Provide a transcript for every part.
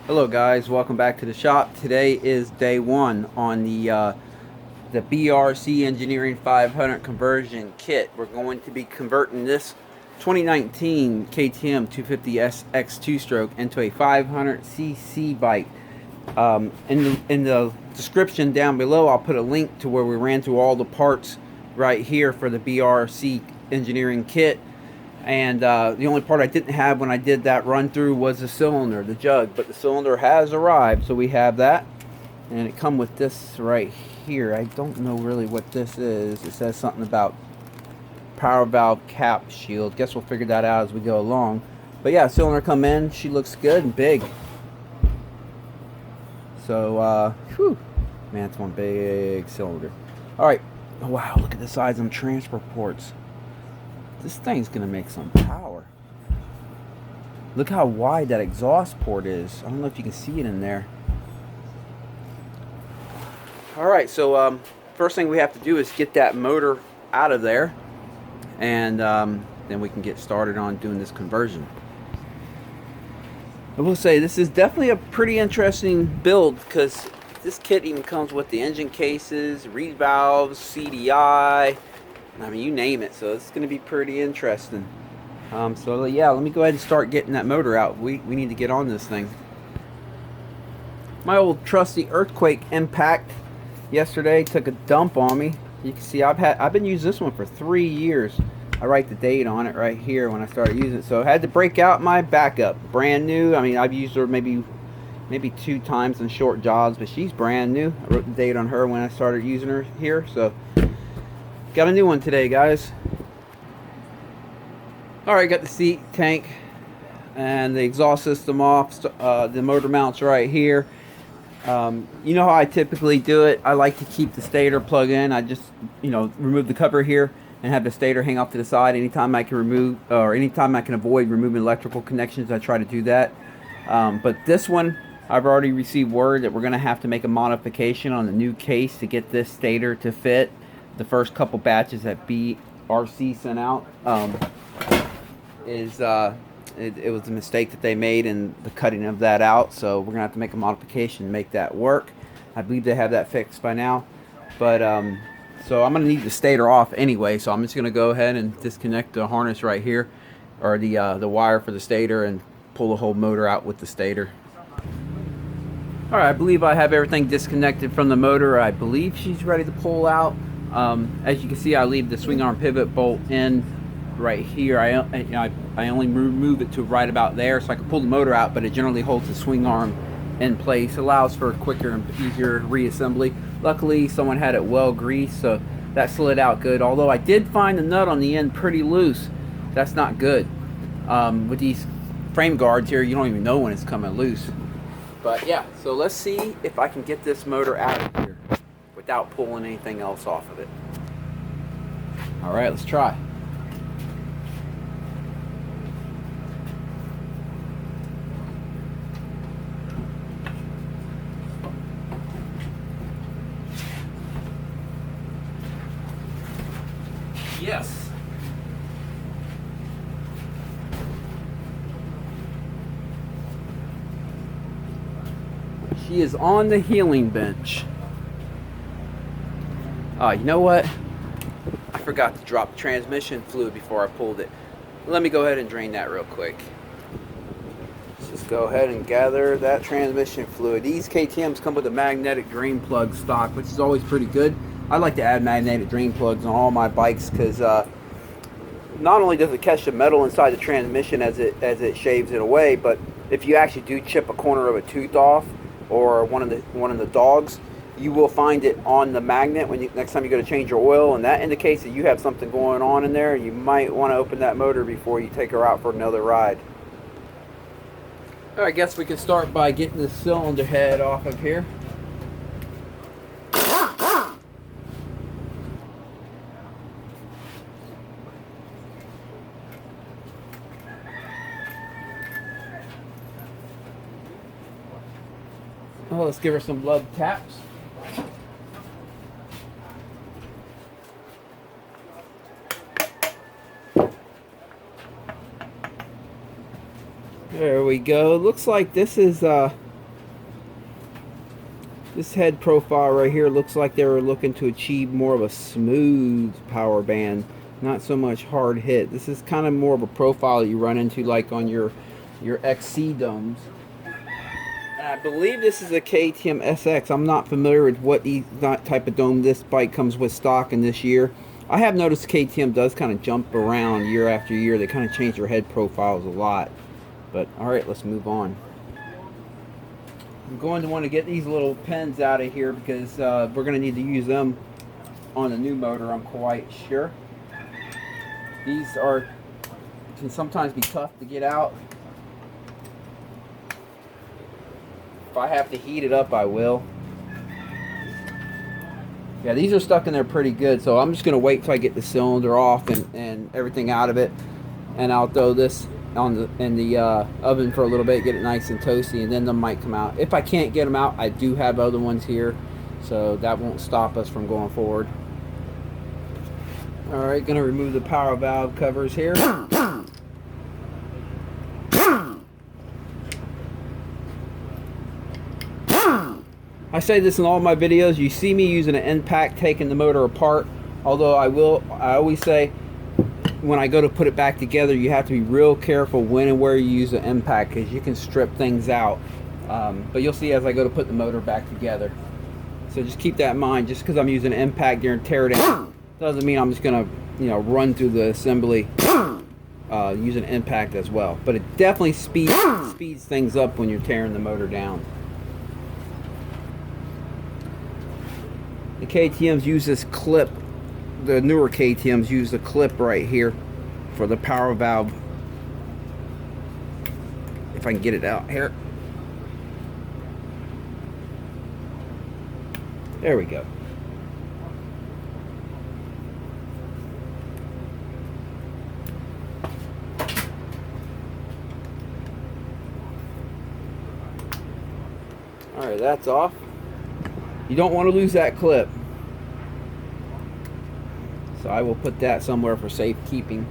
Hello guys, welcome back to the shop. Today is day one on the BRC Engineering 500 conversion kit. We're going to be converting this 2019 KTM 250S X2 stroke into a 500cc bike. In the description down below, I'll put a link to where we ran through all the parts right here for the BRC Engineering kit. And the only part I didn't have when I did that run through was the cylinder, the jug, but the cylinder has arrived, so we have that. And it come with this right here. I don't know really what this is. It says something about power valve cap shield. Guess we'll figure that out as we go along. But yeah, cylinder come in. She looks good and big. So, whew, man, it's one big cylinder. All right. Oh, wow, look at the size of them transfer ports. This thing's gonna make some power. Look how wide that exhaust port is. I don't know if you can see it in there. Alright, so first thing we have to do is get that motor out of there, and then we can get started on doing this conversion. I will say this is definitely a pretty interesting build, because this kit even comes with the engine cases, reed valves, CDI, I mean, you name it, so it's going to be pretty interesting. So yeah, let me go ahead and start getting that motor out. We need to get on this thing. My old trusty earthquake impact yesterday took a dump on me. You can see I've been using this one for 3 years. I write the date on it right here when I started using it. So I had to break out my backup, brand new. I mean, I've used her maybe 2 times in short jobs, but she's brand new. I wrote the date on her when I started using her here. So got a new one today, guys. Alright, got the seat, tank, and the exhaust system off. The motor mounts right here. You know how I typically do it. I like to keep the stator plug in. I just, remove the cover here and have the stator hang off to the side. Anytime I can anytime I can avoid removing electrical connections, I try to do that. But this one, I've already received word that we're going to have to make a modification on the new case to get this stator to fit. The first couple batches that BRC sent out it was a mistake that they made in the cutting of that out, so we're gonna have to make a modification to make that work. I believe they have that fixed by now, but so I'm gonna need the stator off anyway, so I'm just gonna go ahead and disconnect the harness right here, or the wire for the stator, and pull the whole motor out with the stator. All right, I believe I have everything disconnected from the motor. I believe she's ready to pull out. As you can see, I leave the swing arm pivot bolt in right here. I only remove it to right about there, so I can pull the motor out, but it generally holds the swing arm in place. Allows for quicker and easier reassembly. Luckily, someone had it well greased, so that slid out good. Although I did find the nut on the end pretty loose. That's not good. With these frame guards here, you don't even know when it's coming loose. But yeah, so let's see if I can get this motor out of here without pulling anything else off of it. All right, let's try. Yes. She is on the healing bench. You know what? I forgot to drop transmission fluid before I pulled it. Let me go ahead and drain that real quick. Let's just go ahead and gather that transmission fluid. These KTMs come with a magnetic drain plug stock, which is always pretty good. I like to add magnetic drain plugs on all my bikes because not only does it catch the metal inside the transmission as it shaves it away, but if you actually do chip a corner of a tooth off or one of the dogs, you will find it on the magnet next time you go to change your oil, and that indicates that you have something going on in there. You might want to open that motor before you take her out for another ride. Alright, I guess we can start by getting the cylinder head off of here. Well, let's give her some blood taps. There we go. Looks like this is This head profile right here looks like they were looking to achieve more of a smooth power band, not so much hard hit. This is kind of more of a profile you run into like on your XC domes. And I believe this is a KTM SX. I'm not familiar with what type of dome this bike comes with stock in this year. I have noticed KTM does kind of jump around year after year. They kind of change their head profiles a lot. But alright, let's move on. I'm going to want to get these little pins out of here because we're going to need to use them on the new motor, I'm quite sure. These can sometimes be tough to get out. If I have to heat it up, I will. Yeah, these are stuck in there pretty good, so I'm just going to wait till I get the cylinder off and everything out of it. And I'll throw this in the oven for a little bit, get it nice and toasty, and then them might come out. If I can't get them out, I do have other ones here, so that won't stop us from going forward. Alright, gonna remove the power valve covers here. I say this in all my videos, you see me using an end pack taking the motor apart, although I always say when I go to put it back together, you have to be real careful when and where you use the impact because you can strip things out. But you'll see as I go to put the motor back together. So just keep that in mind. Just because I'm using an impact during tear down doesn't mean I'm just gonna, run through the assembly using impact as well. But it definitely speeds things up when you're tearing the motor down. The KTMs use this clip. The newer KTMs use the clip right here for the power valve. If I can get it out here. There we go. Alright, that's off. You don't want to lose that clip. So I will put that somewhere for safekeeping.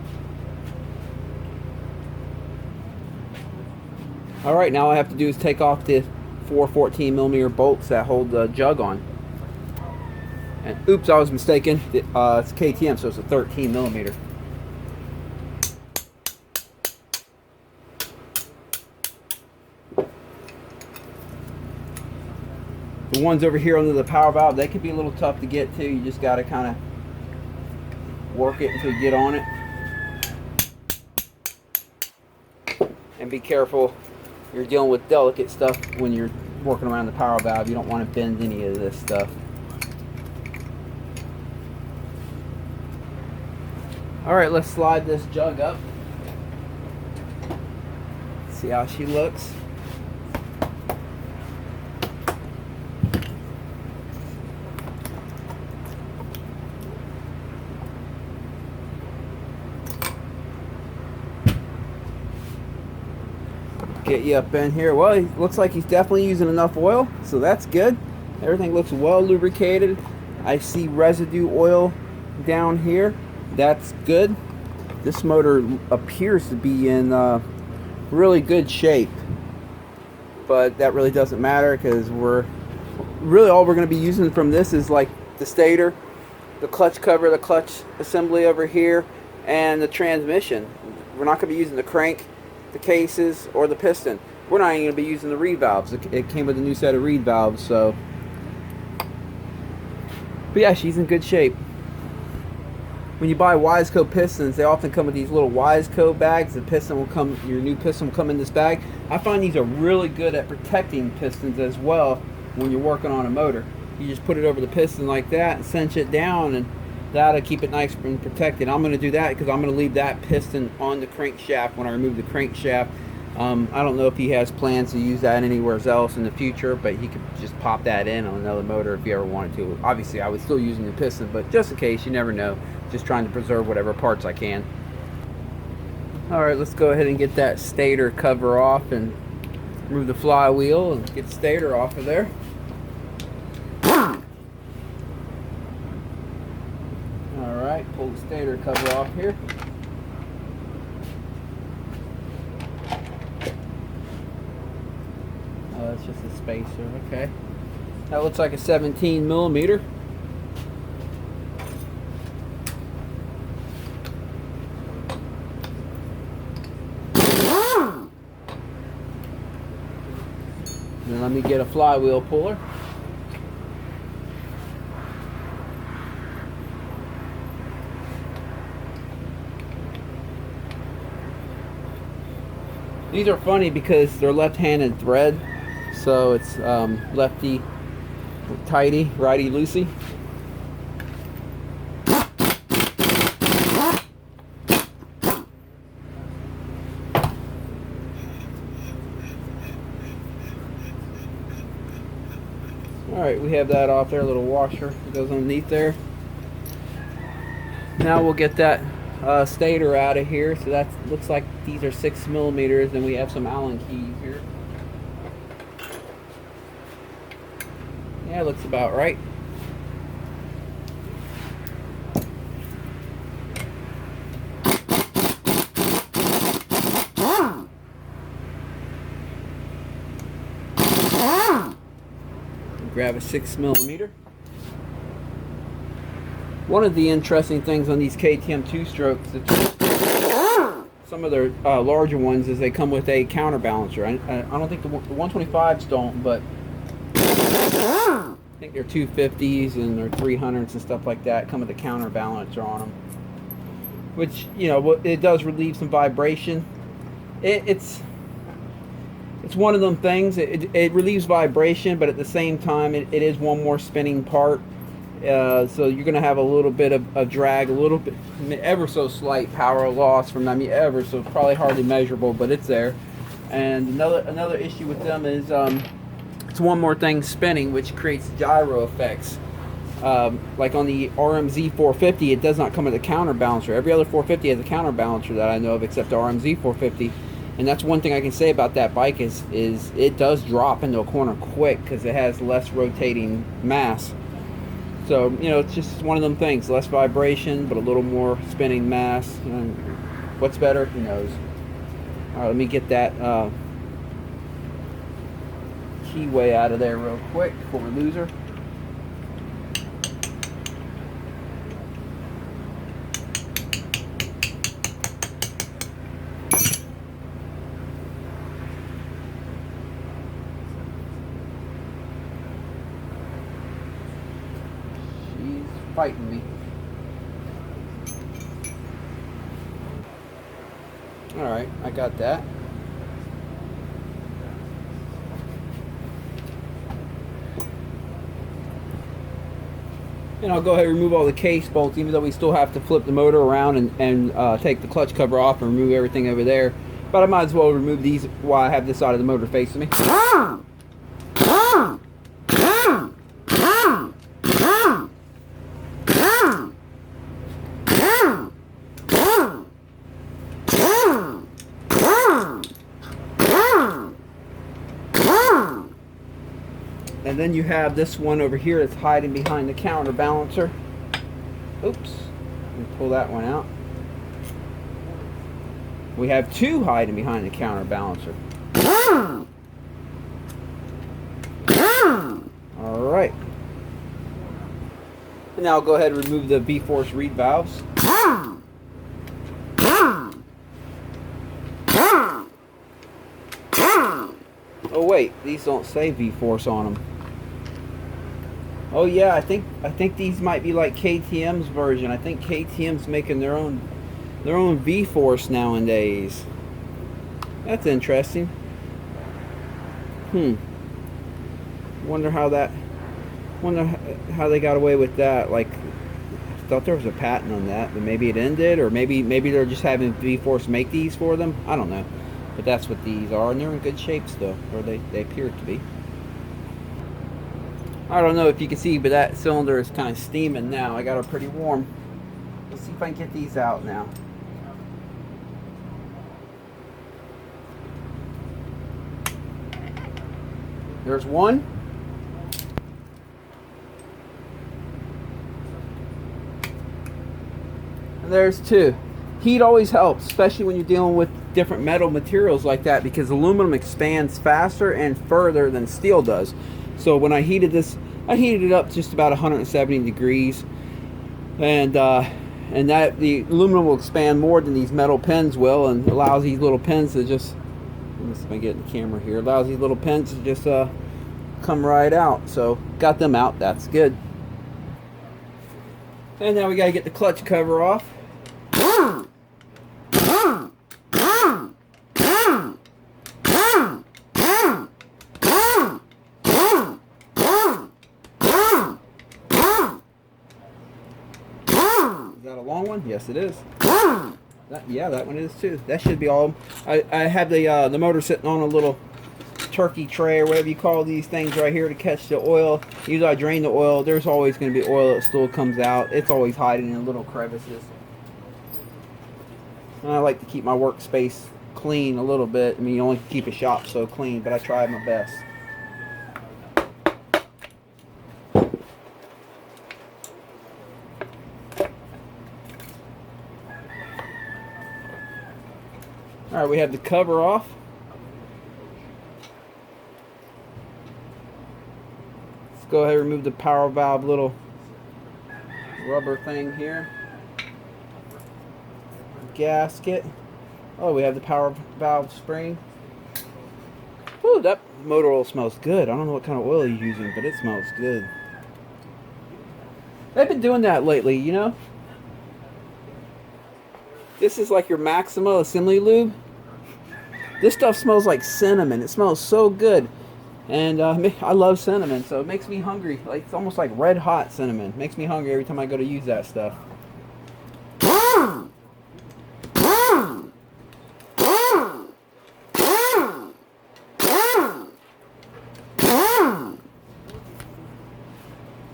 Alright, now all I have to do is take off the 4 14mm bolts that hold the jug on. And oops, I was mistaken. It's KTM, so it's a 13mm. The ones over here under the power valve, they can be a little tough to get to. You just got to kind of work it until you get on it. And be careful, you're dealing with delicate stuff when you're working around the power valve. You don't want to bend any of this stuff. Alright, let's slide this jug up. See how she looks. Get you up in here. Well, he looks like he's definitely using enough oil, so that's good. Everything looks well lubricated. I see residue oil down here. That's good. This motor appears to be in really good shape, but that really doesn't matter because all we're going to be using from this is like the stator, the clutch cover, the clutch assembly over here, and the transmission. We're not going to be using the crank, the cases, or the piston. We're not even going to be using the reed valves. It came with a new set of reed valves, so. But yeah, she's in good shape. When you buy Wiseco pistons, they often come with these little Wiseco bags. The piston will come, your new piston will come in this bag. I find these are really good at protecting pistons as well when you're working on a motor. You just put it over the piston like that and cinch it down, and that'll keep it nice and protected. I'm going to do that because I'm going to leave that piston on the crankshaft when I remove the crankshaft. I don't know if he has plans to use that anywhere else in the future, but he could just pop that in on another motor if he ever wanted to. Obviously, I would still use the piston, but just in case, you never know. Just trying to preserve whatever parts I can. Alright, let's go ahead and get that stator cover off and remove the flywheel and get the stator off of there. Alright, pull the stator cover off here. Oh, that's just a spacer, okay. That looks like a 17 millimeter. Then let me get a flywheel puller. These are funny because they're left-handed thread, so it's lefty tighty, righty loosey. Alright, we have that off there, a little washer that goes underneath there. Now we'll get that stator out of here. So that looks like these are 6 millimeters, and we have some Allen keys here. Yeah, looks about right. Grab a 6 millimeter. One of the interesting things on these KTM two-strokes, some of their larger ones, is they come with a counterbalancer. I don't think the 125s don't, but I think their 250s and their 300s and stuff like that come with a counterbalancer on them, which, you know, it does relieve some vibration. It's one of them things. It relieves vibration, but at the same time, it is one more spinning part. So you're going to have a little bit of drag, a little bit, ever so slight power loss from them, ever so, probably hardly measurable, but it's there. And another issue with them is it's one more thing spinning, which creates gyro effects. Like on the RMZ 450, it does not come with a counterbalancer. Every other 450 has a counterbalancer that I know of, except the RMZ 450. And that's one thing I can say about that bike is it does drop into a corner quick because it has less rotating mass. So, you know, it's just one of them things. Less vibration, but a little more spinning mass. And what's better? Who knows? All right, let me get that keyway out of there real quick before we lose her. Fighting me. Alright, I got that. And I'll go ahead and remove all the case bolts, even though we still have to flip the motor around and take the clutch cover off and remove everything over there. But I might as well remove these while I have this side of the motor facing me. And then you have this one over here that's hiding behind the counterbalancer. Oops. Let me pull that one out. We have two hiding behind the counterbalancer. Alright. Now I'll go ahead and remove the V-force reed valves. Oh wait, these don't say V-force on them. Oh yeah, I think these might be like KTM's version. I think KTM's making their own V-force nowadays. That's interesting. Wonder how they got away with that. Like, I thought there was a patent on that, but maybe it ended, or maybe they're just having V-force make these for them. I don't know. But that's what these are, and they're in good shape still, or they appear to be. I don't know if you can see, but that cylinder is kind of steaming now. I got it pretty warm. Let's see if I can get these out now. There's one. And there's two. Heat always helps, especially when you're dealing with different metal materials like that, because aluminum expands faster and further than steel does. So when I heated this, I heated it up just about 170 degrees, and that the aluminum will expand more than these metal pins will, and allows these little pins to just, let me see if I can get the camera here, allows these little pins to just come right out. So got them out, that's good. And now we got to get the clutch cover off. Is that a long one? Yes, it is. Yeah, that one is too. That should be all. I have the motor sitting on a little turkey tray or whatever you call these things right here to catch the oil. Usually I drain the oil. There's always going to be oil that still comes out. It's always hiding in little crevices. And I like to keep my workspace clean a little bit. I mean, you only keep a shop so clean, but I try my best. Alright, we have the cover off. Let's go ahead and remove the power valve little rubber thing here. Gasket. Oh, we have the power valve spring. Ooh, that motor oil smells good. I don't know what kind of oil you're using, but it smells good. They've been doing that lately, you know. This is like your Maxima assembly lube. This stuff smells like cinnamon. It smells so good. And I love cinnamon, so it makes me hungry. Like, it's almost like red hot cinnamon. It makes me hungry every time I go to use that stuff.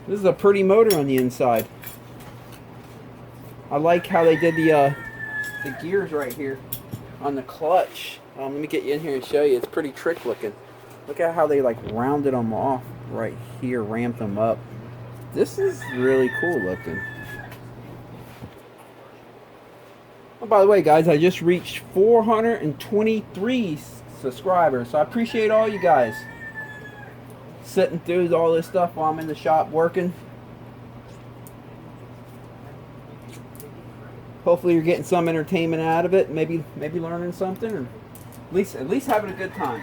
This is a pretty motor on the inside. I like how they did the gears right here on the clutch. Let me get you in here and show you. It's pretty trick looking. Look at how they like rounded them off right here, ramped them up. This is really cool looking. Oh, by the way, guys, I just reached 423 subscribers, so I appreciate all you guys sitting through all this stuff while I'm in the shop working. Hopefully you're getting some entertainment out of it. Maybe learning something, or at least having a good time.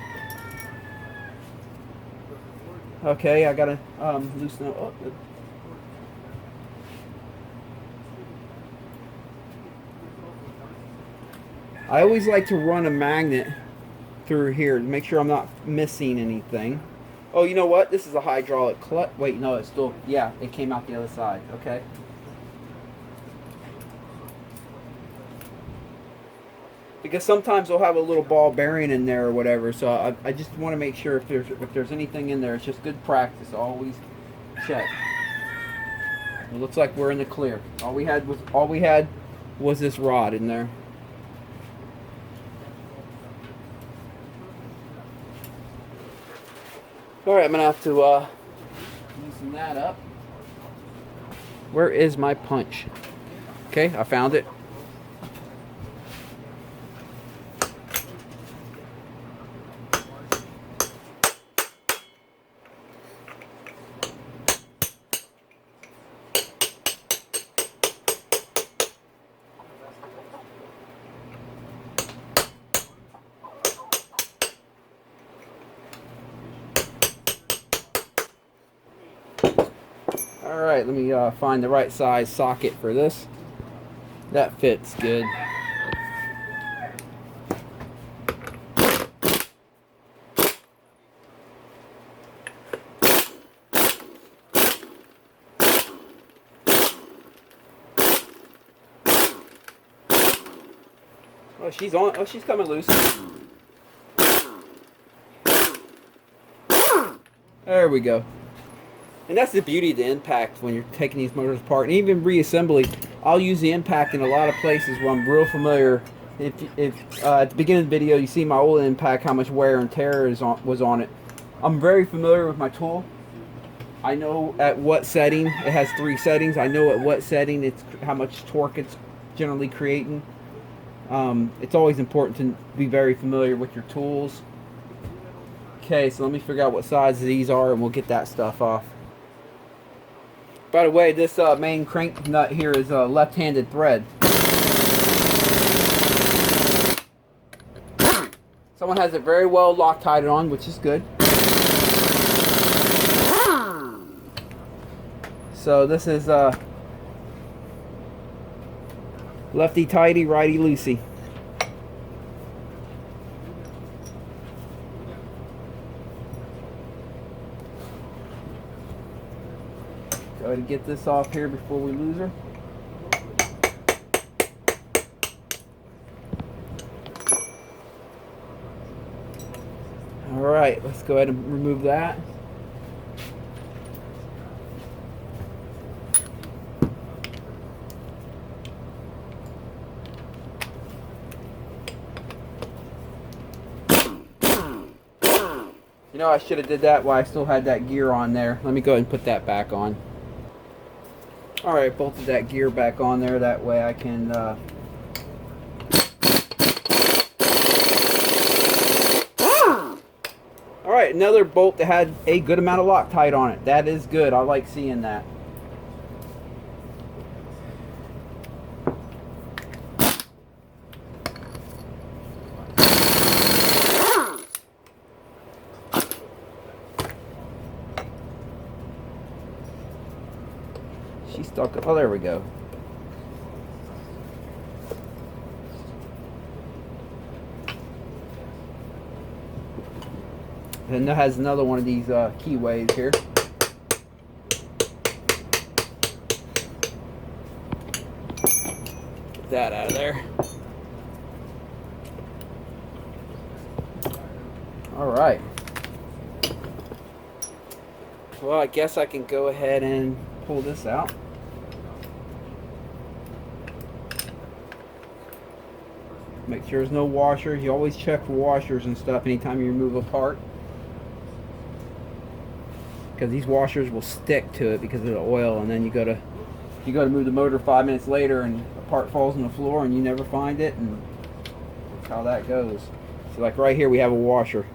Okay, I gotta loosen it up. I always like to run a magnet through here to make sure I'm not missing anything. Oh, you know what? This is a hydraulic clutch. Wait, no, it's still, yeah, it came out the other side. Okay. Because sometimes they'll have a little ball bearing in there or whatever, so I just want to make sure if there's anything in there. It's just good practice. Always check. It looks like we're in the clear. All we had was this rod in there. All right, I'm gonna have to loosen that up. Where is my punch? Okay, I found it. Alright, let me find the right size socket for this. That fits good. Oh, she's on. Oh, she's coming loose. There we go. And that's the beauty of the impact when you're taking these motors apart. And even reassembly, I'll use the impact in a lot of places where I'm real familiar. If at the beginning of the video you see my old impact, how much wear and tear was on it. I'm very familiar with my tool. I know at what setting, it has 3 settings. I know at what setting it's how much torque it's generally creating. It's always important to be very familiar with your tools. Okay, so let me figure out what size these are and we'll get that stuff off. By the way, this main crank nut here is a left-handed thread. Someone has it very well Loctited on, which is good. So this is lefty tighty, righty loosey. Go ahead and get this off here before we lose her. Alright, let's go ahead and remove that. You know, I should have did that while I still had that gear on there. Let me go ahead and put that back on. Alright, bolted that gear back on there. That way I can Alright, another bolt that had a good amount of Loctite on it. That is good. I like seeing that. She's stuck. Oh, there we go. And that has another one of these keyways here. Get that out of there. All right. Well, I guess I can go ahead and pull this out. Make sure there's no washers. You always check for washers and stuff anytime you remove a part, because these washers will stick to it because of the oil, and then you go to move the motor 5 minutes later and a part falls on the floor and you never find it, and that's how that goes. So like right here we have a washer.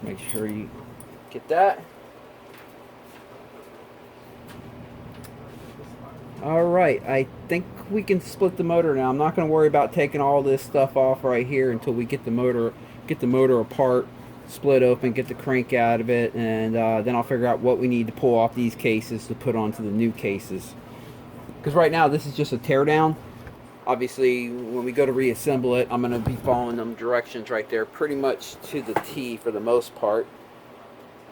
Make sure you get that. Alright, I think we can split the motor now. I'm not going to worry about taking all this stuff off right here until we get the motor apart, split open, get the crank out of it, and then I'll figure out what we need to pull off these cases to put onto the new cases. Because right now this is just a teardown. Obviously when we go to reassemble it, I'm going to be following them directions right there pretty much to the T for the most part.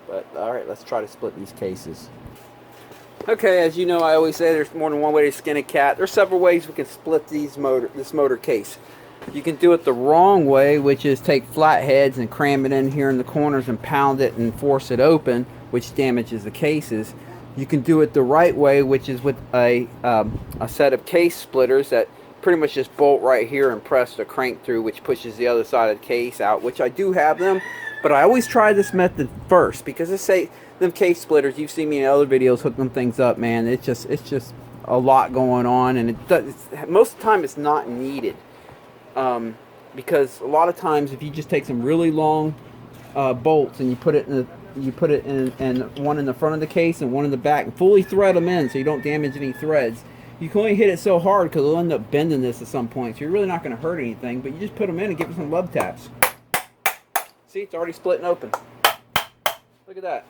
But alright, let's try to split these cases. Okay, as you know, I always say there's more than one way to skin a cat. There's several ways we can split this motor case. You can do it the wrong way, which is take flat heads and cram it in here in the corners and pound it and force it open, which damages the cases. You can do it the right way, which is with a set of case splitters that pretty much just bolt right here and press the crank through, which pushes the other side of the case out, which I do have them. But I always try this method first, because let's say them case splitters, you've seen me in other videos hook them things up, man. It's just a lot going on, and most of the time it's not needed. Because a lot of times if you just take some really long bolts and you put it in one in the front of the case and one in the back and fully thread them in so you don't damage any threads, you can only hit it so hard because it'll end up bending this at some point. So you're really not going to hurt anything, but you just put them in and give it some love taps. See, it's already splitting open. Look at that.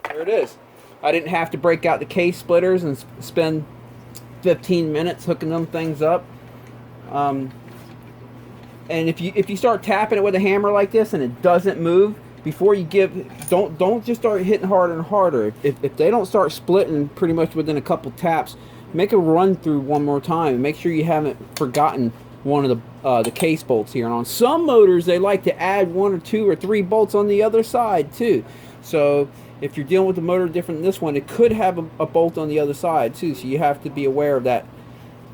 There it is. I didn't have to break out the case splitters and spend 15 minutes hooking them things up. And if you start tapping it with a hammer like this and it doesn't move, before you don't just start hitting harder and harder. If they don't start splitting pretty much within a couple taps, make a run through one more time and make sure you haven't forgotten one of the case bolts here. And on some motors, they like to add 1 or 2 or 3 bolts on the other side too. So if you're dealing with a motor different than this one, it could have a bolt on the other side too. So you have to be aware of that.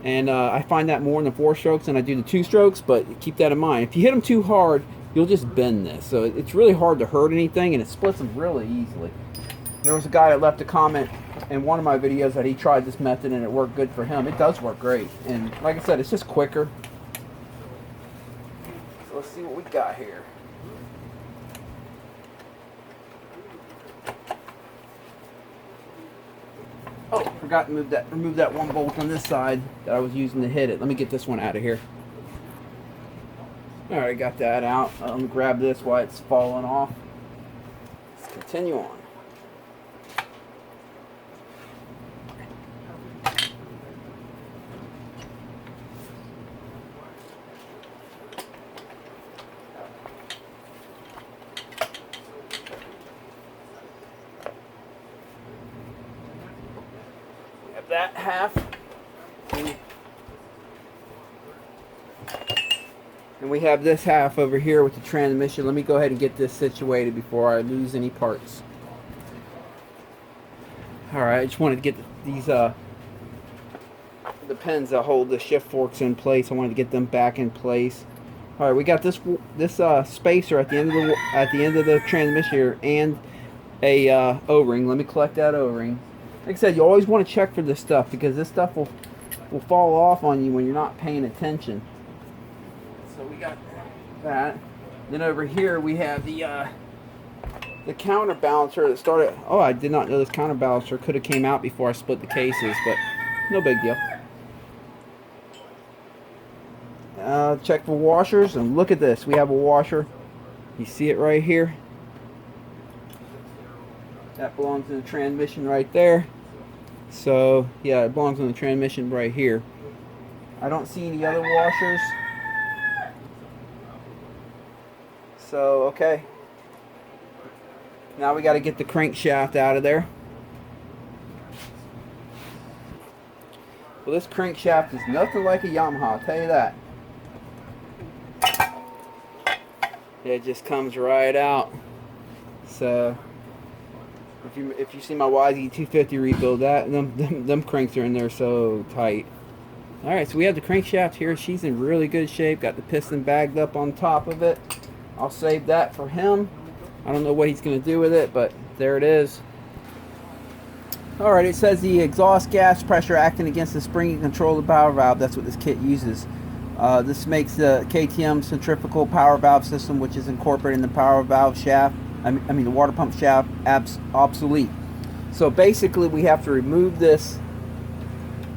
And I find that more in the 4 strokes than I do the 2 strokes, but keep that in mind. If you hit them too hard, you'll just bend this. So it's really hard to hurt anything, and it splits them really easily. There was a guy that left a comment in one of my videos that he tried this method and it worked good for him. It does work great. And like I said, it's just quicker. So let's see what we got here. Oh, forgot to remove that one bolt on this side that I was using to hit it. Let me get this one out of here. Alright, got that out. Let me grab this while it's falling off. Let's continue on. That half, and we have this half over here with the transmission. Let me go ahead and get this situated before I lose any parts. Alright, I just wanted to get these the pins that hold the shift forks in place. I wanted to get them back in place. Alright, we got this spacer at the end of the transmission here, and a O-ring. Let me collect that O-ring. Like I said, you always want to check for this stuff because this stuff will fall off on you when you're not paying attention. So we got that. Then over here we have the counterbalancer that started. Oh, I did not know this counterbalancer could have came out before I split the cases, but no big deal. Check for washers, and look at this. We have a washer. You see it right here. That belongs in the transmission right there. So yeah, it belongs in the transmission right here. I don't see any other washers. So okay. Now we got to get the crankshaft out of there. Well, this crankshaft is nothing like a Yamaha, I'll tell you that. It just comes right out. So if you see my YZ250 rebuild, that them cranks are in there so tight. All right, so we have the crankshaft here. She's in really good shape. Got the piston bagged up on top of it. I'll save that for him. I don't know what he's going to do with it, but there it is. All right, it says the exhaust gas pressure acting against the spring and control the power valve. That's what this kit uses. This makes the KTM centrifugal power valve system, which is incorporated in the power valve shaft, I mean the water pump shaft, obsolete. So basically we have to remove this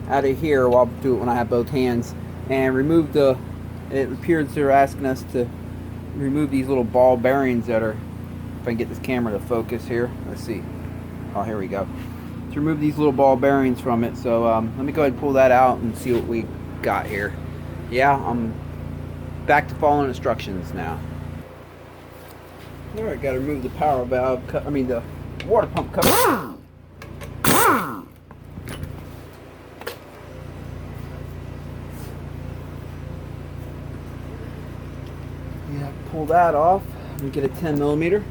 out of here. Well, I'll do it when I have both hands, and remove it appears they're asking us to remove these little ball bearings that are, if I can get this camera to focus here, let's see. Oh, here we go. To remove these little ball bearings from it. So let me go ahead and pull that out and see what we got here. Yeah, I'm back to following instructions now. Alright, got to remove the power valve, the water pump cover. Yeah, pull that off and get a 10mm.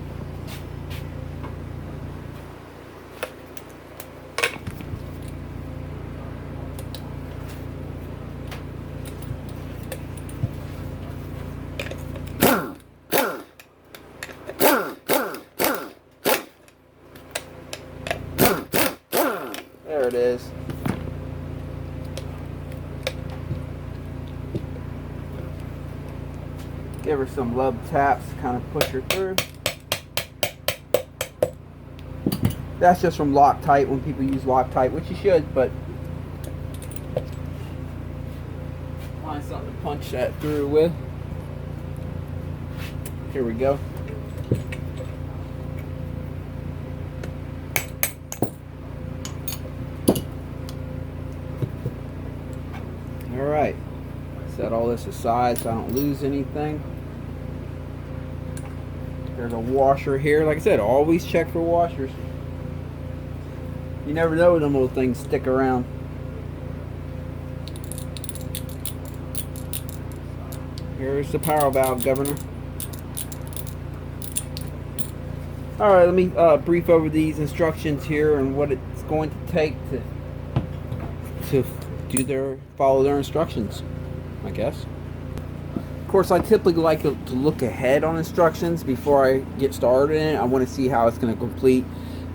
There it is. Give her some love taps, kind of push her through. That's just from Loctite, when people use Loctite, which you should, but find something to punch that through with. Here we go. Alright, set all this aside so I don't lose anything. There's a washer here. Like I said, always check for washers. You never know when them little things stick around. Here's the power valve governor. Alright, let me brief over these instructions here and what it's going to take to follow their instructions, I guess. Of course, I typically like to look ahead on instructions before I get started in it. I want to see how it's going to complete.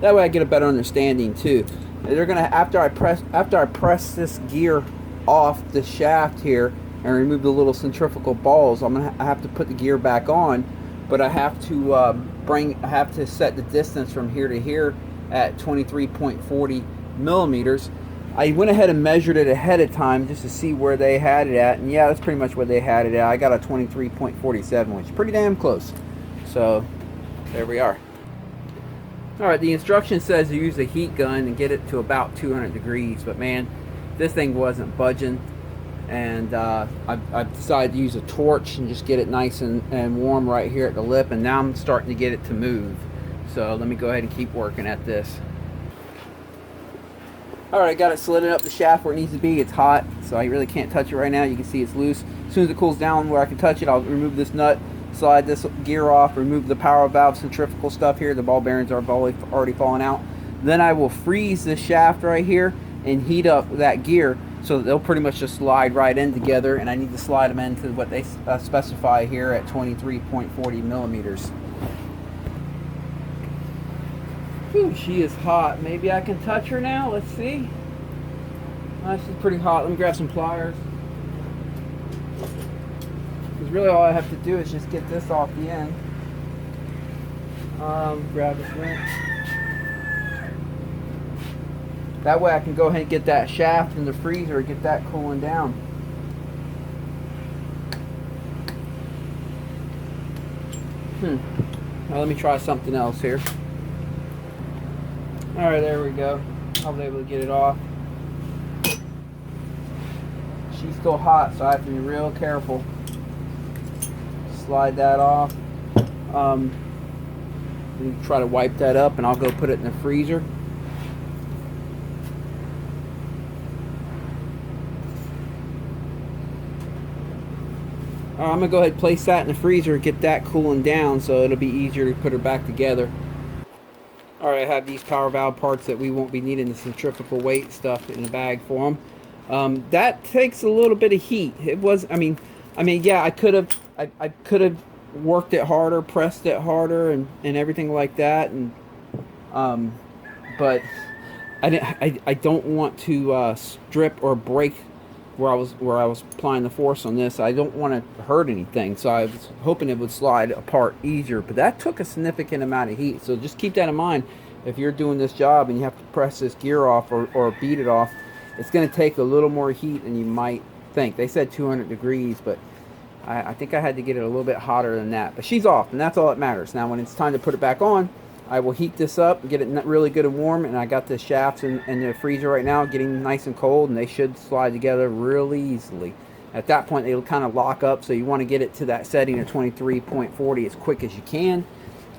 That way I get a better understanding too. They're gonna, after I press this gear off the shaft here and remove the little centrifugal balls, I have to put the gear back on, but I have to I have to set the distance from here to here at 23.40 millimeters. I went ahead and measured it ahead of time just to see where they had it at, and yeah, that's pretty much where they had it at. I got a 23.47, which is pretty damn close. So there we are. Alright, the instruction says to use a heat gun and get it to about 200 degrees, but man, this thing wasn't budging, and I decided to use a torch and just get it nice and warm right here at the lip, and now I'm starting to get it to move. So let me go ahead and keep working at this. Alright, got it slid up the shaft where it needs to be. It's hot, so I really can't touch it right now. You can see it's loose. As soon as it cools down where I can touch it, I'll remove this nut, slide this gear off, remove the power valve centrifugal stuff here. The ball bearings are already falling out. Then I will freeze the shaft right here and heat up that gear so that they'll pretty much just slide right in together, and I need to slide them into what they specify here at 23.40 millimeters. Ooh, she is hot. Maybe I can touch her now. Let's see. Oh, she's pretty hot. Let me grab some pliers. Because really all I have to do is just get this off the end. Grab this wrench. That way I can go ahead and get that shaft in the freezer and get that cooling down. Now let me try something else here. Alright, there we go. I was able to get it off. She's still hot, so I have to be real careful. Slide that off. Try to wipe that up, and I'll go put it in the freezer. I'm going to go ahead and place that in the freezer, get that cooling down so it'll be easier to put her back together. Alright, I have these power valve parts that we won't be needing the centrifugal weight stuff in the bag for them. That takes a little bit of heat. It was, I mean, yeah, I could have worked it harder, pressed it harder, and everything like that, and but I don't want to strip or break where I was applying the force on this. I don't want to hurt anything, so I was hoping it would slide apart easier, but that took a significant amount of heat. So just keep that in mind if you're doing this job and you have to press this gear off or beat it off. It's going to take a little more heat than you might think. They said 200 degrees, but I think I had to get it a little bit hotter than that. But she's off, and that's all that matters. Now when it's time to put it back on, I will heat this up and get it really good and warm, and I got the shafts in the freezer right now getting nice and cold, and they should slide together really easily. At that point they'll kind of lock up, so you want to get it to that setting of 23.40 as quick as you can.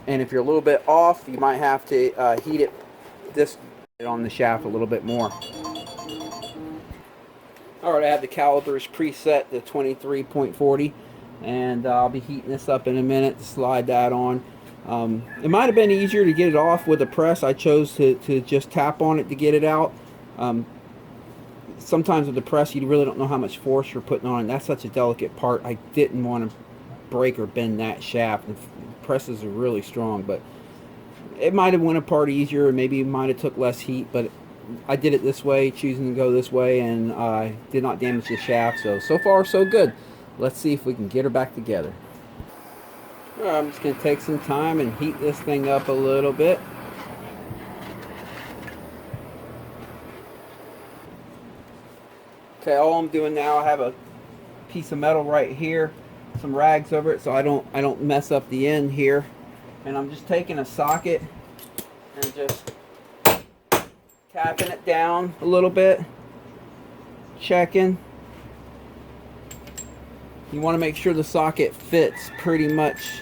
And if you're a little bit off, you might have to heat it on the shaft a little bit more. Alright, I have the calipers preset to 23.40, and I'll be heating this up in a minute to slide that on. It might have been easier to get it off with a press. I chose to just tap on it to get it out. Sometimes with the press you really don't know how much force you're putting on it. That's such a delicate part. I didn't want to break or bend that shaft. The presses are really strong, but it might have went apart easier, or maybe it might have took less heat, but I did it this way, choosing to go this way, and I did not damage the shaft. So far so good. Let's see if we can get her back together. Alright, I'm just going to take some time and heat this thing up a little bit. Okay, all I'm doing now, I have a piece of metal right here, some rags over it so I don't mess up the end here. And I'm just taking a socket and just tapping it down a little bit, checking. You want to make sure the socket fits pretty much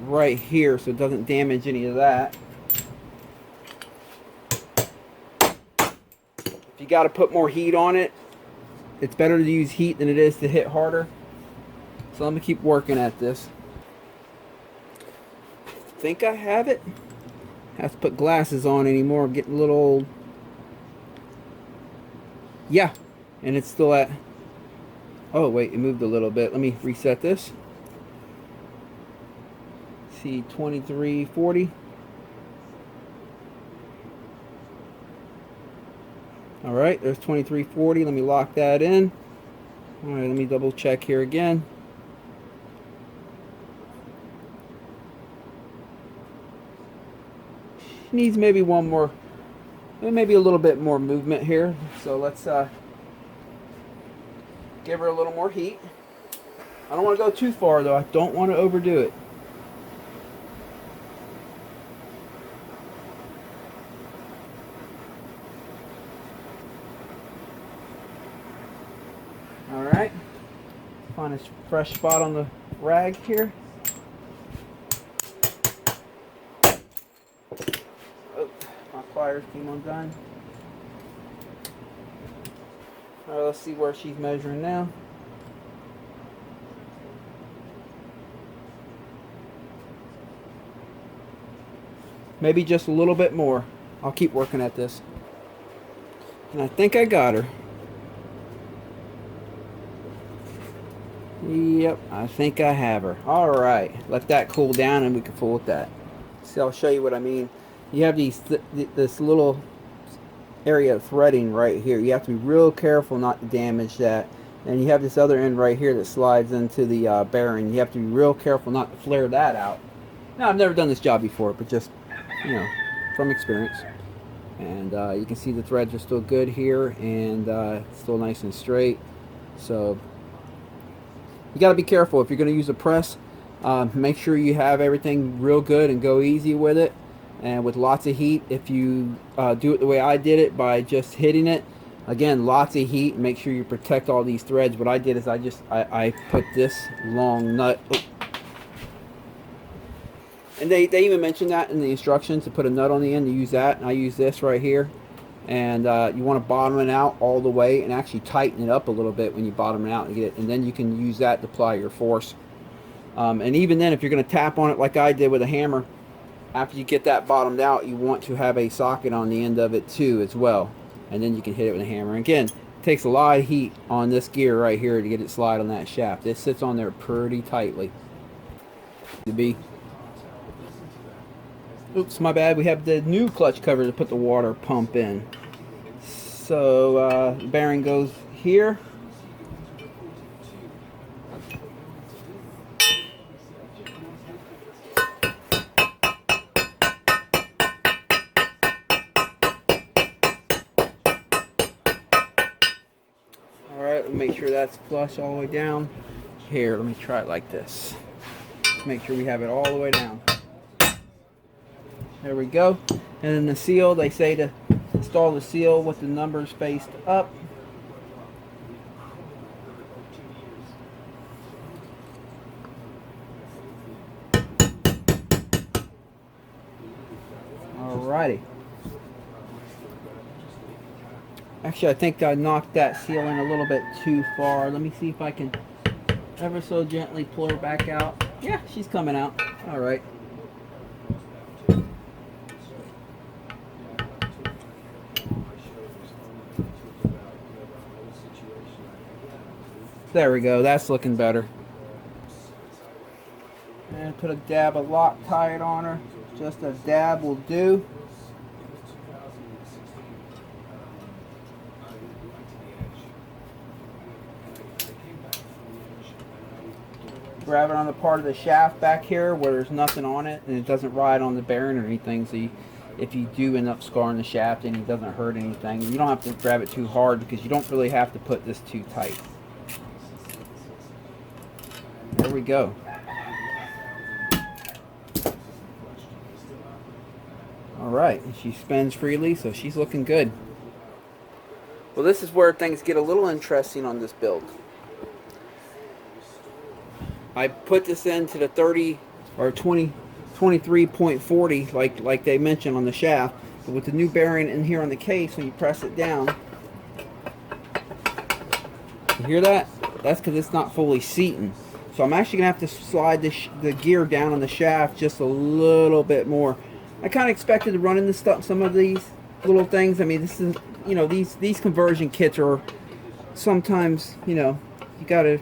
right here so it doesn't damage any of that. If you got to put more heat on it, it's better to use heat than it is to hit harder. So let me keep working at this. I think I have it. Have to put glasses on anymore. I'm getting a little old. Yeah, and it's still at, oh wait, it moved a little bit. Let me reset this. See, 2340. All right, there's 2340. Let me lock that in. All right, let me double check here again. Needs maybe one more, maybe a little bit more movement here. So let's give her a little more heat. I don't want to go too far though. I don't want to overdo it. All right. Find a fresh spot on the rag here. Oh, my pliers came undone. All right, let's see where she's measuring now. Maybe just a little bit more. I'll keep working at this. And I think I got her. Yep, I think I have her. All right, let that cool down and we can fool with that. See, I'll show you what I mean. You have this little area of threading right here. You have to be real careful not to damage that. And you have this other end right here that slides into the bearing. You have to be real careful not to flare that out. Now, I've never done this job before, but just, you know, from experience. And you can see the threads are still good here, and still nice and straight. So you got to be careful if you're going to use a press. Make sure you have everything real good and go easy with it, and with lots of heat. If you do it the way I did it by just hitting it, again, lots of heat. Make sure you protect all these threads. What I did is I put this long nut. Oh. And they even mentioned that in the instructions, to put a nut on the end, to use that. And I use this right here. And you want to bottom it out all the way and actually tighten it up a little bit when you bottom it out and get it. And then you can use that to apply your force. And even then, if you're going to tap on it like I did with a hammer, after you get that bottomed out, you want to have a socket on the end of it too as well. And then you can hit it with a hammer. And again, it takes a lot of heat on this gear right here to get it slide on that shaft. It sits on there pretty tightly. To be. Oops, my bad. We have the new clutch cover to put the water pump in. So the bearing goes here. Alright, let me make sure that's flush all the way down. Here, let me try it like this. Make sure we have it all the way down. There we go. And then the seal, they say to install the seal with the numbers faced up. Alrighty. Actually, I think I knocked that seal in a little bit too far. Let me see if I can ever so gently pull her back out. Yeah, she's coming out. Alright. There we go, that's looking better. And put a dab of Loctite on her. Just a dab will do. Grab it on the part of the shaft back here where there's nothing on it and it doesn't ride on the bearing or anything. So if you do end up scarring the shaft and it doesn't hurt anything, you don't have to grab it too hard because you don't really have to put this too tight. There we go. Alright, she spins freely, so she's looking good. Well, this is where things get a little interesting on this build. I put this into the 30 or 23.40 like they mentioned on the shaft, but with the new bearing in here on the case, when you press it down, you hear that? That's because it's not fully seating. So I'm actually going to have to slide the gear down on the shaft just a little bit more. I kind of expected to run into some of these little things. I mean, this is, you know, these conversion kits are sometimes, you know, you got to,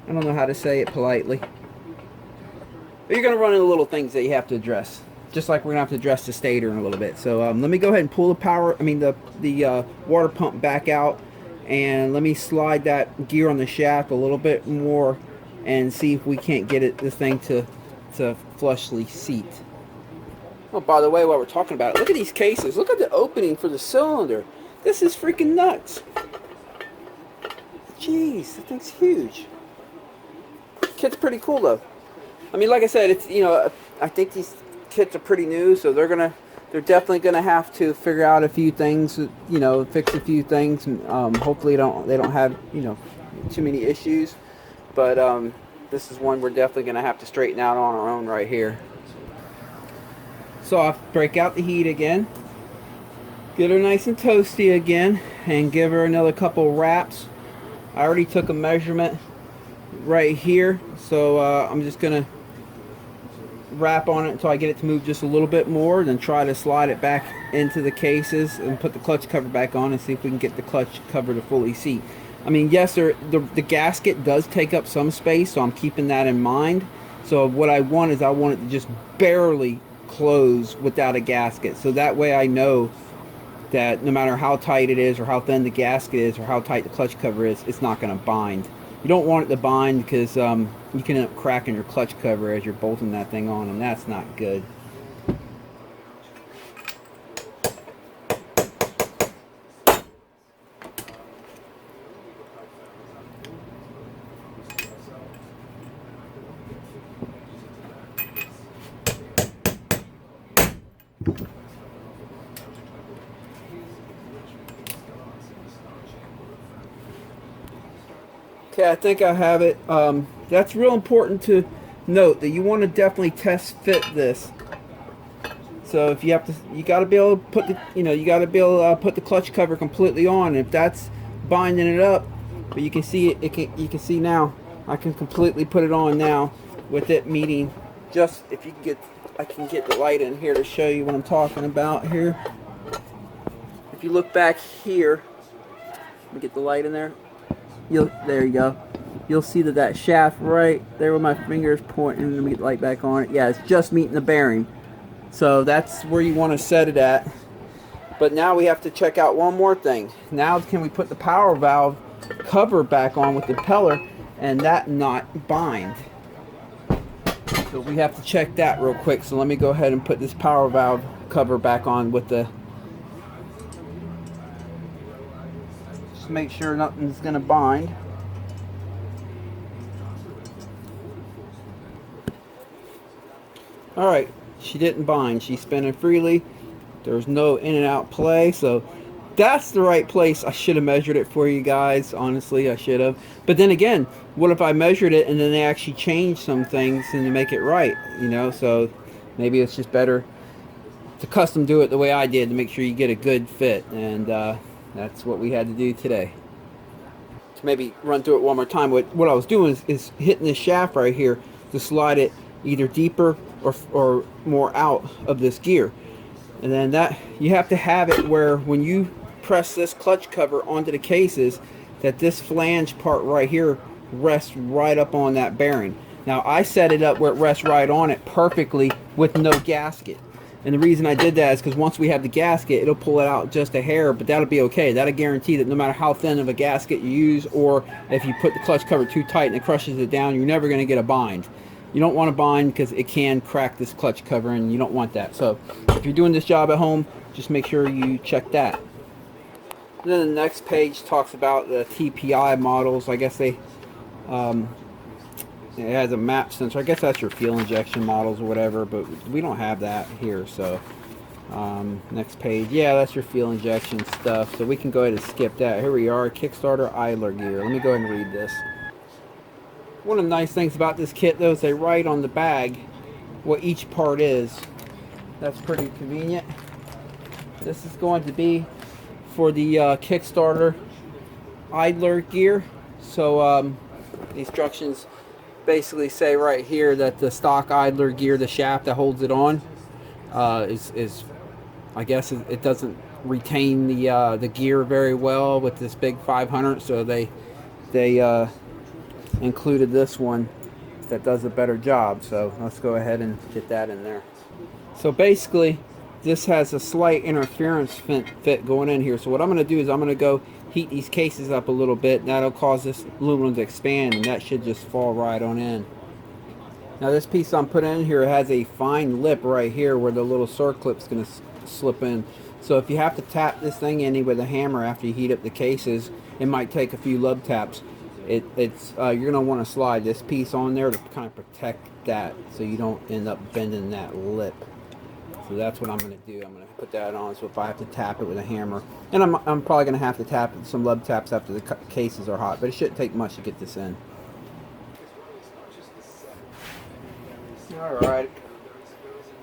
I don't know how to say it politely, but you're going to run into little things that you have to address. just like we're gonna have to address the stator in a little bit. So let me go ahead and pull the water pump back out, and let me slide that gear on the shaft a little bit more and see if we can't get this thing to flushly seat. Oh, by the way, while we're talking about it, look at these cases. Look at the opening for the cylinder. This is freaking nuts. Jeez, that thing's huge. Kit's pretty cool though. I mean, like I said, it's, you know, I think these kits are pretty new, so they're definitely gonna have to figure out a few things, you know, fix a few things, and hopefully they don't have, you know, too many issues. But this is one we're definitely gonna have to straighten out on our own right here. So I'll break out the heat again, get her nice and toasty again, and give her another couple wraps. I already took a measurement right here, so I'm just gonna wrap on it until I get it to move just a little bit more, then try to slide it back into the cases and put the clutch cover back on and see if we can get the clutch cover to fully seat. I mean, yes, the gasket does take up some space, so I'm keeping that in mind. So what I want is I want it to just barely close without a gasket, so that way I know that no matter how tight it is or how thin the gasket is or how tight the clutch cover is, it's not going to bind. You don't want it to bind because you can end up cracking your clutch cover as you're bolting that thing on, and that's not good. Okay, I think I have it. That's real important to note that you want to definitely test fit this. So if you got to be able to put put the clutch cover completely on. If that's binding it up, but you can see you can see now. I can completely put it on now with it meeting. Just if you can get, I can get the light in here to show you what I'm talking about here. If you look back here, let me get the light in there. There you go. You'll see that shaft right there where my finger is pointing. Let me get the light back on it. Yeah, it's just meeting the bearing. So that's where you want to set it at. But now we have to check out one more thing. Now can we put the power valve cover back on with the impeller and that not bind? So we have to check that real quick. So let me go ahead and put this power valve cover back on with the... Just make sure nothing's going to bind. Alright, she didn't bind. She's spinning freely. There's no in and out play, so that's the right place. I should have measured it for you guys. Honestly, I should have. But then again, what if I measured it and then they actually changed some things and to make it right? You know, so maybe it's just better to custom do it the way I did to make sure you get a good fit. And that's what we had to do today. To maybe run through it one more time. What I was doing is hitting this shaft right here to slide it either deeper or more out of this gear. And then that you have to have it where when you press this clutch cover onto the cases, that this flange part right here rests right up on that bearing. Now I set it up where it rests right on it perfectly with no gasket. And the reason I did that is because once we have the gasket, it'll pull it out just a hair, but that'll be okay. That'll guarantee that no matter how thin of a gasket you use, or if you put the clutch cover too tight and it crushes it down, you're never going to get a bind. You don't want to bind because it can crack this clutch cover, and you don't want that. So if you're doing this job at home, just make sure you check that. And then the next page talks about the TPI models. I guess they it has a map sensor. I guess that's your fuel injection models or whatever, but we don't have that here. So next page, yeah, that's your fuel injection stuff. So we can go ahead and skip that. Here we are, Kickstarter idler gear. Let me go ahead and read this. One of the nice things about this kit though is they write on the bag what each part is. That's pretty convenient. This is going to be for the Kickstarter idler gear. So the instructions basically say right here that the stock idler gear, the shaft that holds it on, is I guess it doesn't retain the gear very well with this big 500, so they included this one that does a better job. So let's go ahead and get that in there. So basically, this has a slight interference fit going in here. So what I'm going to do is I'm going to go heat these cases up a little bit. And that'll cause this aluminum to expand, and that should just fall right on in. Now this piece I'm putting in here has a fine lip right here where the little circlip's going to slip in. So if you have to tap this thing in with a hammer after you heat up the cases, it might take a few lub taps. You're going to want to slide this piece on there to kind of protect that so you don't end up bending that lip. So that's what I'm going to do. I'm going to put that on, so if I have to tap it with a hammer, and I'm probably going to have to tap it some lub taps after the cases are hot, but it shouldn't take much to get this in. Alright.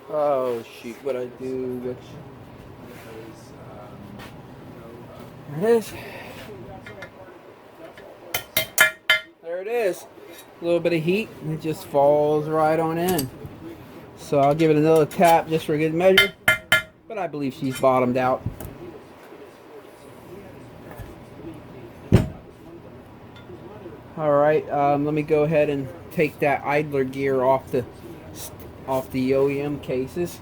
Oh shoot, what I do? There it is. There it is. A little bit of heat, and it just falls right on in. So I'll give it another tap just for good measure, but I believe she's bottomed out. Alright, let me go ahead and take that idler gear off the OEM cases.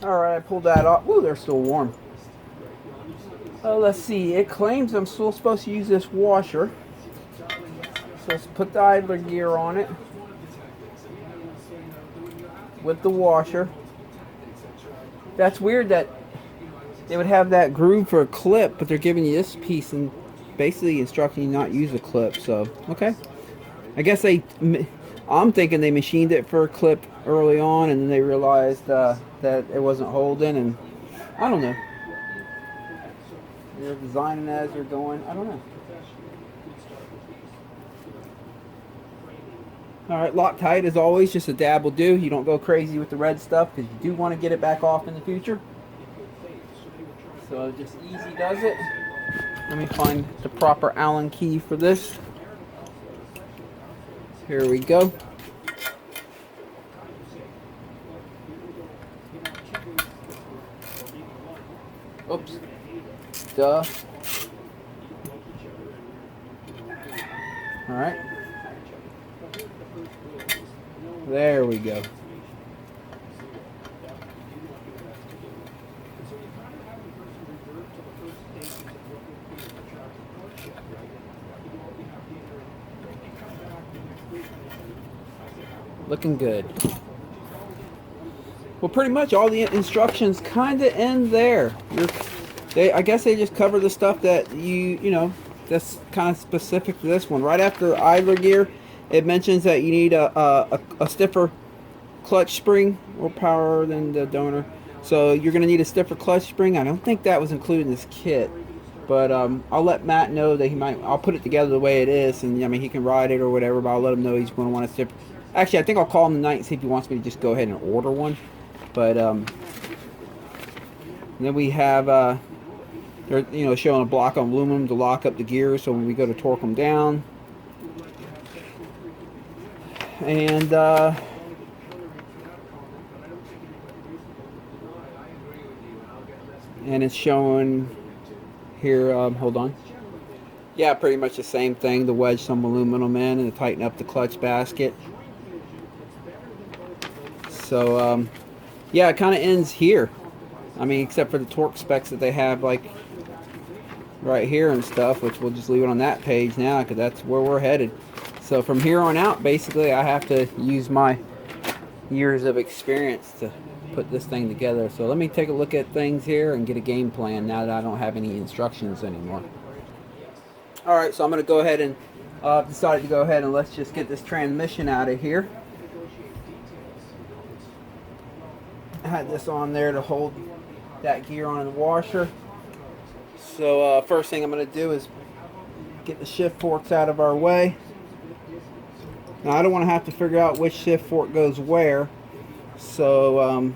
Alright, I pulled that off. Ooh, they're still warm. Let's see, it claims I'm still supposed to use this washer. So let's put the idler gear on it with the washer. That's weird that they would have that groove for a clip, but they're giving you this piece and basically instructing you not to use a clip. So, okay. I guess I'm thinking they machined it for a clip early on, and then they realized that it wasn't holding, and I don't know. They're designing as they're going. I don't know. Alright, Loctite as always, just a dab will do. You don't go crazy with the red stuff because you do want to get it back off in the future. So just easy does it. Let me find the proper Allen key for this. Here we go. Oops. Duh. Alright. There we go. Looking good. Well, pretty much all the instructions kind of end there. I guess they just cover the stuff that you know, that's kind of specific to this one. Right after idler gear, it mentions that you need a stiffer clutch spring, more power than the donor. So you're going to need a stiffer clutch spring. I don't think that was included in this kit, but I'll let Matt know that I'll put it together the way it is, and I mean he can ride it or whatever. But I'll let him know he's going to want a stiffer. Actually, I think I'll call him tonight and see if he wants me to just go ahead and order one. But then we have they're showing a block of aluminum to lock up the gears, so when we go to torque them down. And it's showing here, hold on. Yeah, pretty much the same thing, to wedge some aluminum in and to tighten up the clutch basket. So, yeah, it kind of ends here. I mean, except for the torque specs that they have, like, right here and stuff, which we'll just leave it on that page now, because that's where we're headed. So from here on out, basically, I have to use my years of experience to put this thing together. So let me take a look at things here and get a game plan now that I don't have any instructions anymore. Alright, so I'm going to go ahead and decided to go ahead and let's just get this transmission out of here. I had this on there to hold that gear on the washer. So first thing I'm going to do is get the shift forks out of our way. Now I don't want to have to figure out which shift fork goes where, so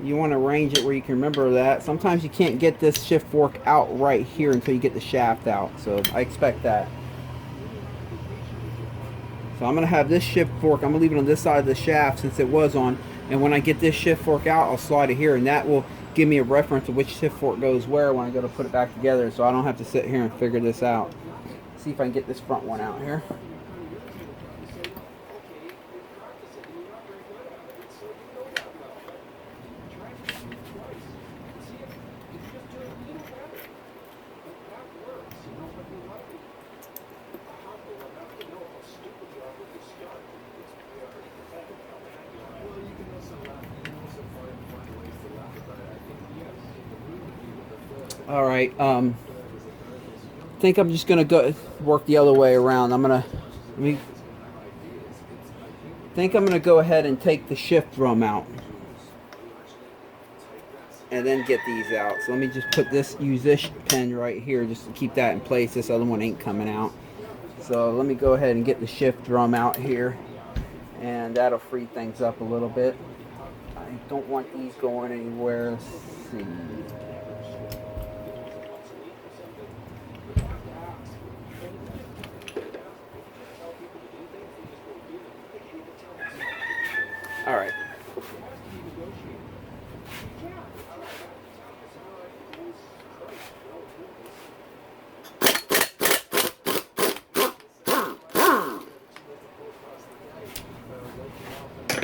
you want to arrange it where you can remember that. Sometimes you can't get this shift fork out right here until you get the shaft out, so I expect that. So I'm going to have this shift fork, I'm going to leave it on this side of the shaft since it was on, and when I get this shift fork out, I'll slide it here, and that will give me a reference of which shift fork goes where when I go to put it back together, so I don't have to sit here and figure this out. Let's see if I can get this front one out here. All right. I think I'm just gonna go work the other way around. Think I'm gonna go ahead and take the shift drum out, and then get these out. So let me just use this pin right here just to keep that in place. This other one ain't coming out. So let me go ahead and get the shift drum out here, and that'll free things up a little bit. I don't want these going anywhere. Let's see. All right.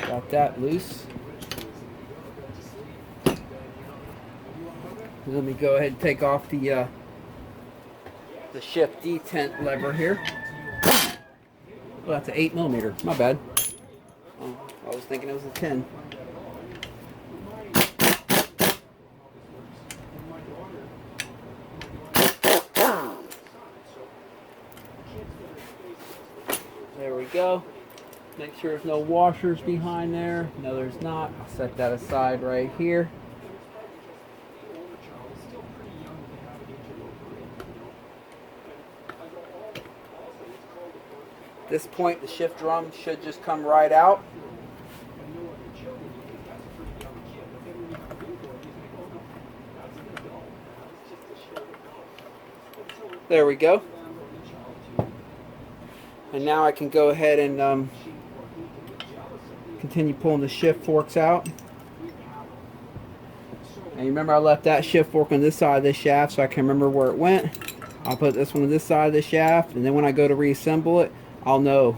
Got that loose. Let me go ahead and take off the shift detent lever here. Well, that's an 8mm. My bad. Oh, I was thinking it was a 10. There we go. Make sure there's no washers behind there. No, there's not. I'll set that aside right here. At this point, the shift drum should just come right out. There we go. And now I can go ahead and continue pulling the shift forks out. And remember, I left that shift fork on this side of the shaft so I can remember where it went. I'll put this one on this side of the shaft, and then when I go to reassemble it, I'll know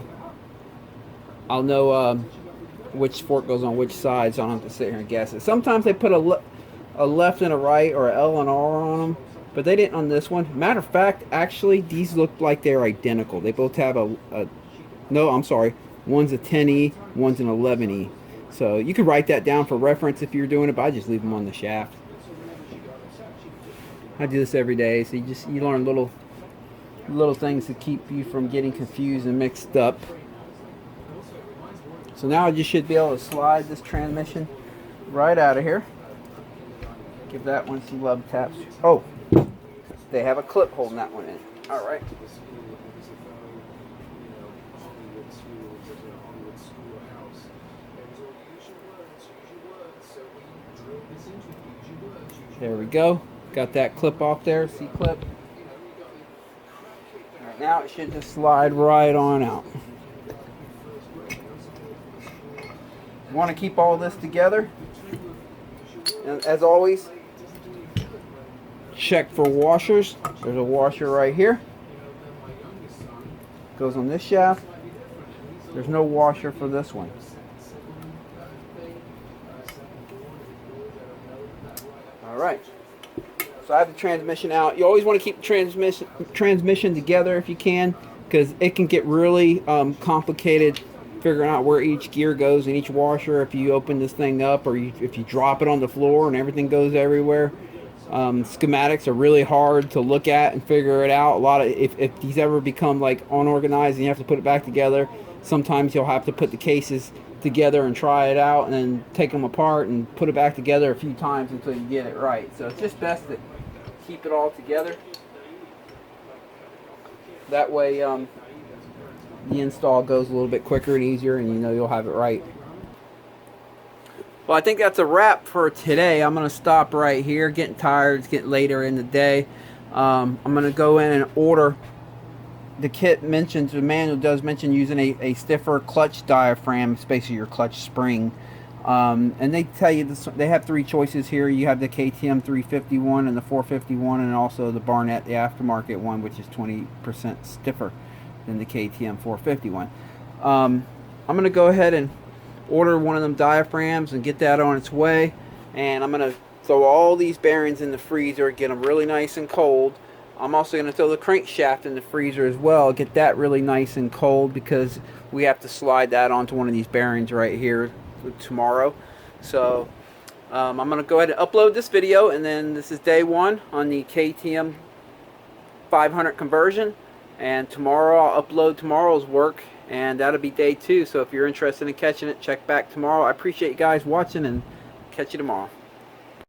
which fork goes on which side, so I don't have to sit here and guess it. Sometimes they put a left and a right, or an L and R on them, but they didn't on this one. Matter of fact, actually, these look like they're identical. They both have no, I'm sorry, one's a 10E, one's an 11E. So you can write that down for reference if you're doing it, but I just leave them on the shaft. I do this every day, so you learn little things to keep you from getting confused and mixed up. So now I just should be able to slide this transmission right out of here. Give that one some love taps. Oh, they have a clip holding that one in. All right. There we go. Got that clip off there, C-clip. All right, now it should just slide right on out. You want to keep all this together. And as always, check for washers. There's a washer right here. Goes on this shaft. There's no washer for this one. All right. So I have the transmission out. You always want to keep the transmission together if you can, because it can get really complicated figuring out where each gear goes in each washer if you open this thing up, or if you drop it on the floor and everything goes everywhere. Schematics are really hard to look at and figure it out. If these ever become like unorganized and you have to put it back together, sometimes you'll have to put the cases together and try it out, and then take them apart and put it back together a few times until you get it right. So it's just best to keep it all together. That way the install goes a little bit quicker and easier, and you know you'll have it right. Well, I think that's a wrap for today. I'm going to stop right here. Getting tired. It's getting later in the day. I'm going to go in and order. The kit mentions, the manual does mention using a stiffer clutch diaphragm. It's basically your clutch spring. And they tell you this, they have three choices here. You have the KTM 351 and the 451, and also the Barnett, the aftermarket one, which is 20% stiffer than the KTM 451. I'm going to go ahead and order one of them diaphragms and get that on its way. And I'm going to throw all these bearings in the freezer, get them really nice and cold. I'm also going to throw the crankshaft in the freezer as well, get that really nice and cold, because we have to slide that onto one of these bearings right here tomorrow. So I'm going to go ahead and upload this video, and then this is day 1 on the KTM 500 conversion, and tomorrow I'll upload tomorrow's work, and that'll be day 2. So if you're interested in catching it, check back tomorrow. I appreciate you guys watching, and catch you tomorrow.